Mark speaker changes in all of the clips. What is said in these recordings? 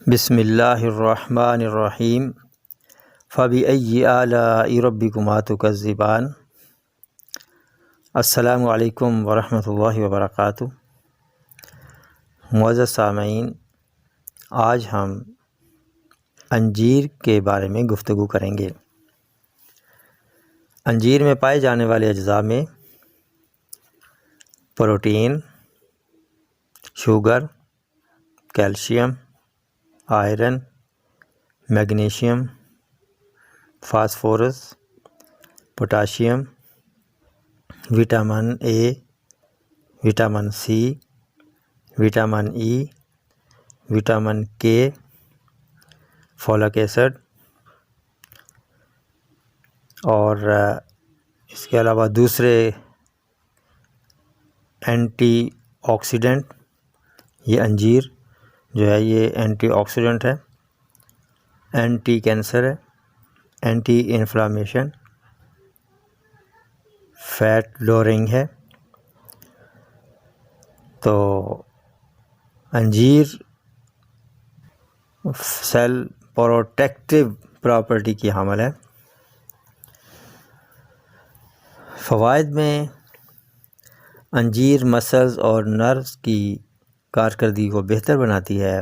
Speaker 1: بسم اللہ الرحمن الرحیم فبأي آلاء ربكما تكذبان۔ السلام علیکم ورحمۃ اللہ وبرکاتہ۔ معزز سامعین، آج ہم انجیر کے بارے میں گفتگو کریں گے۔ انجیر میں پائے جانے والے اجزاء میں protein, sugar, calcium, iron, magnesium, phosphorus, potassium, vitamin A, vitamin C, vitamin E, vitamin K, folic acid اور اس کے علاوہ دوسرے اینٹی آکسیڈنٹ۔ یہ انجیر جو ہے یہ اینٹی آکسیڈنٹ ہے، اینٹی کینسر ہے، اینٹی انفلامیشن، فیٹ لورنگ ہے۔ تو انجیر سیل پروٹیکٹیو پراپرٹی کی حامل ہے۔ فوائد میں انجیر مسلز اور نروز کی کارکردگی کو بہتر بناتی ہے،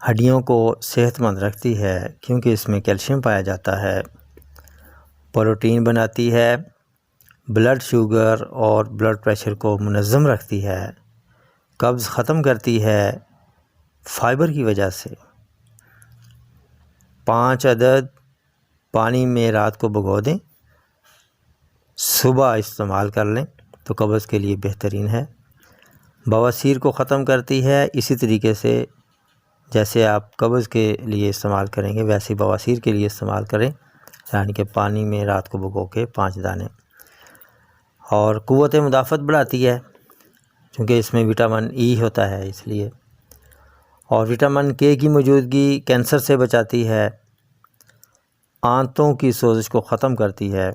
Speaker 1: ہڈیوں کو صحت مند رکھتی ہے کیونکہ اس میں کیلشیم پایا جاتا ہے، پروٹین بناتی ہے، بلڈ شوگر اور بلڈ پریشر کو منظم رکھتی ہے، قبض ختم کرتی ہے فائبر کی وجہ سے۔ 5 عدد پانی میں رات کو بھگو دیں، صبح استعمال کر لیں تو قبض کے لیے بہترین ہے۔ بواسیر کو ختم کرتی ہے، اسی طریقے سے جیسے آپ قبض کے لیے استعمال کریں گے ویسے بواسیر کے لیے استعمال کریں، یعنی کہ پانی میں رات کو بھگو کے 5 دانے۔ اور قوت مدافعت بڑھاتی ہے کیونکہ اس میں وٹامن ای ہوتا ہے اس لیے، اور وٹامن کے کی موجودگی کینسر سے بچاتی ہے، آنتوں کی سوزش کو ختم کرتی ہے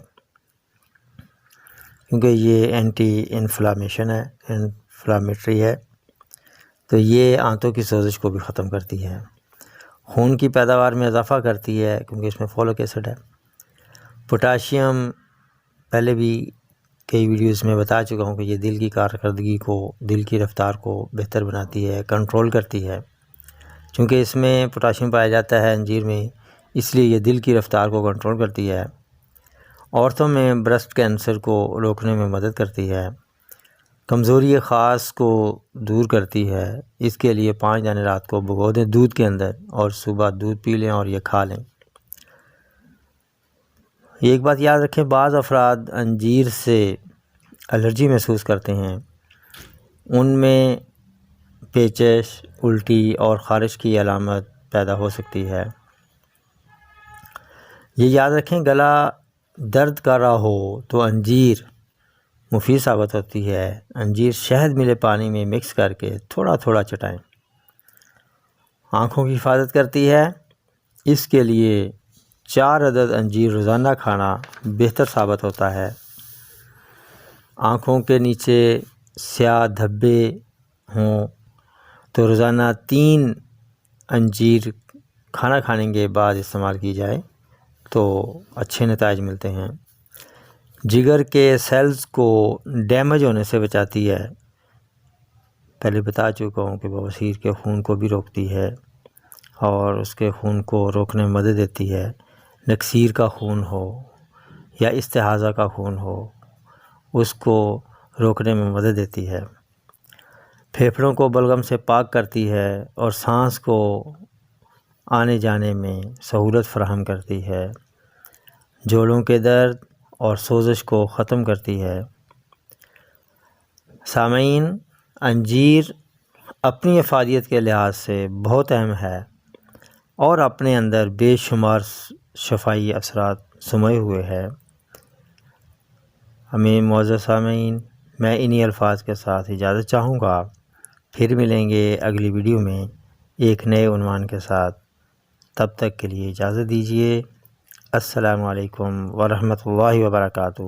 Speaker 1: کیونکہ یہ اینٹی انفلامیشن ہے، انفلامیٹری ہے، تو یہ آنتوں کی سوزش کو بھی ختم کرتی ہے۔ خون کی پیداوار میں اضافہ کرتی ہے کیونکہ اس میں فولک ایسڈ ہے۔ پوٹاشیم پہلے بھی کئی ویڈیوز میں بتا چکا ہوں کہ یہ دل کی کارکردگی کو، دل کی رفتار کو بہتر بناتی ہے، کنٹرول کرتی ہے۔ چونکہ اس میں پوٹاشیم پایا جاتا ہے انجیر میں، اس لیے یہ دل کی رفتار کو کنٹرول کرتی ہے۔ عورتوں میں بریسٹ کینسر کو روکنے میں مدد کرتی ہے، کمزوری خاص کو دور کرتی ہے۔ اس کے لیے 5 دانے رات کو بھگو دیں دودھ کے اندر اور صبح دودھ پی لیں اور یہ کھا لیں۔ ایک بات یاد رکھیں، بعض افراد انجیر سے الرجی محسوس کرتے ہیں، ان میں پیچش، الٹی اور خارش کی علامت پیدا ہو سکتی ہے۔ یہ یاد رکھیں، گلا درد کر رہا ہو تو انجیر مفید ثابت ہوتی ہے۔ انجیر شہد ملے پانی میں مکس کر کے تھوڑا تھوڑا چٹائیں۔ آنکھوں کی حفاظت کرتی ہے، اس کے لیے 4 عدد انجیر روزانہ کھانا بہتر ثابت ہوتا ہے۔ آنکھوں کے نیچے سیاہ دھبے ہوں تو روزانہ 3 انجیر کھانا کھانے کے بعد استعمال کی جائے تو اچھے نتائج ملتے ہیں۔ جگر کے سیلز کو ڈیمیج ہونے سے بچاتی ہے، پہلے بتا چکا ہوں کہ بواسیر کے خون کو بھی روکتی ہے اور اس کے خون کو روکنے میں مدد دیتی ہے۔ نکسیر کا خون ہو یا استحاضہ کا خون ہو، اس کو روکنے میں مدد دیتی ہے۔ پھیپھڑوں کو بلغم سے پاک کرتی ہے اور سانس کو آنے جانے میں سہولت فراہم کرتی ہے۔ جوڑوں کے درد اور سوزش کو ختم کرتی ہے۔ سامعین، انجیر اپنی افادیت کے لحاظ سے بہت اہم ہے اور اپنے اندر بے شمار شفائی اثرات سموئے ہوئے ہے۔ ہمیں معزز سامعین، میں انہی الفاظ کے ساتھ اجازت چاہوں گا، پھر ملیں گے اگلی ویڈیو میں ایک نئے عنوان کے ساتھ۔ تب تک کے لیے اجازت دیجیے۔ السلام علیکم ورحمۃ اللہ وبرکاتہ۔